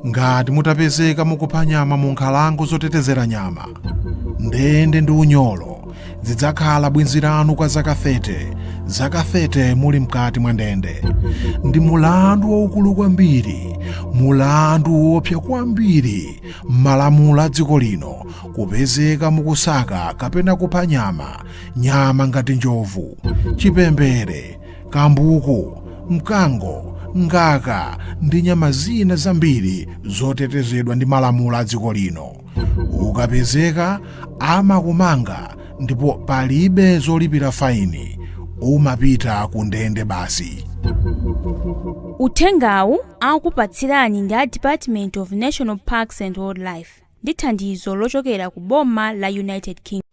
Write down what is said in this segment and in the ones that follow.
Ngati mutapezeka mukupha nyama mu nkhalango zotetezera nyama, ndende ndi unyolo zidzakhala bwenzi lanu kwa zaka 30. Zaka 30 muli mkati mwa ndende. Ndi mulandu waukulu kwambiri, mulandu woopsa kwambiri m'malamulo a dziko lino kupezeka mukusaka kapena kupha nyama ngati njovu, chipembere, kambuku, mkango, ngaka ndi nyama zina zambiri zotetezedwa ndi malamulo a dziko lino. Ukapezeka amakumanga ndipo palibe zolipira faini, umapita ku ndende basi. Uthengawu akupatsirani ndi a Department of National Parks and Wildlife ndi thandizo lochokera ku boma la United Kingdom.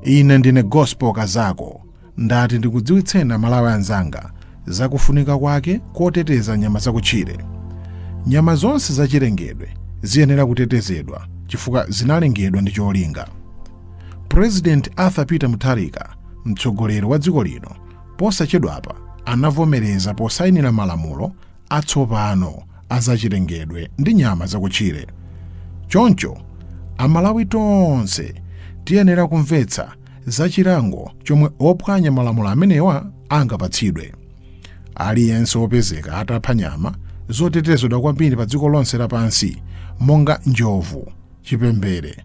Ine ndine Gospel Kazako, ndati ndikudziwitseni Malawi anzanga zakufunika kwake koteteza nyama zakutchire. Nyama zonse zachilengedwe ziyenera kutetezedwa chifukwa zinalengedwa ndi cholinga. President Arthur Peter Mutharika, mtsogoleri wa dziko lino, posachedwapa anavomereza posayinira malamulo atsopano azachilengedwe ndi nyama zakutchire. Choncho Amalawi tonse tiyenera kumvetsa zachilango chomwe ophwanya malamulo amenewa angapatsidwe. Aliyense wopezeka atapha nyama zotetezedwa kwambiri pa dziko lonse lapansi monga njovu, chipembere,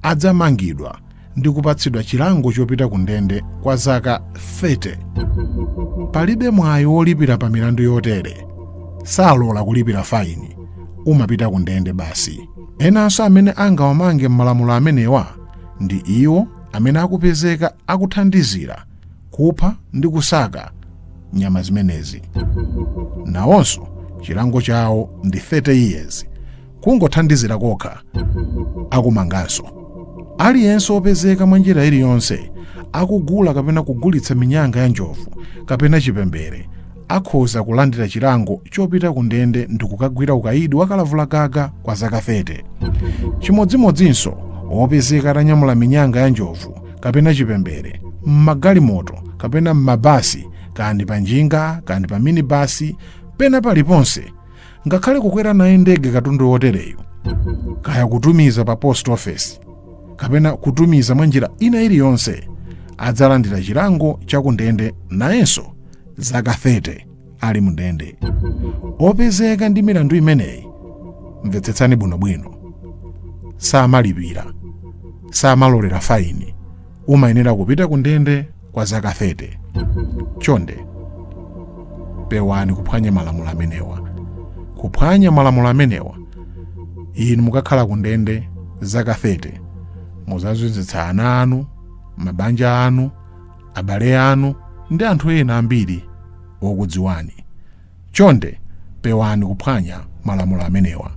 adzamangidwa ndi kupatsidwa chilango chopita ku ndende kwa zaka 30. Palibe mwayi wolipira pa milandu yotere, salola kulipira faini, umapita ku ndende basi. Enanso amene angawamange m'malamulo amenewa ndi iwo amene akupezeka akuthandizira kupha ndi kusaka nyama zimenezi. Nawonso chilango chawo ndi 30 years, kungothandizira kokha akumanganso. Aliyense opezeka mwa njira iliyonse akugula kapena kugulitsa minyanga ya njovu kapena chipembere akhoza kulandira chilango chopita ku ndende ndi kukagwira ukayidi wakalavulagaga kwa zaka 30. Chimodzimodzinso opezeka atanyamula minyanga ya njovu kapena chipembere m'magalimoto kapena m'mabasi, kandi pa njinga kandi pa minibasi, pena paliponse, ngakhale kukwera naye ndege katundu wotereyu, kaya kutumiza pa post office kapena kutumiza mwa njira ina iliyonse, adzalandira chilango chakundende nayenso zaka 30 ali mu ndende. Opezeka ndi milandu imeneyi, mvetsetsani bwinobwino, samalipira, samalolera faini, umayenera kupita ku ndende kwa zaka 30. Chonde pewani kuphwanya malamulo amenewa. Kuphwanya malamulo amenewa, inu mukakhala ku ndende zaka 30, muzazunzitsa ana anu, mabanja anu, abale anu ndi anthu ena ambiri okudziwani. Chonde pewani kuphwanya malamulo amenewa.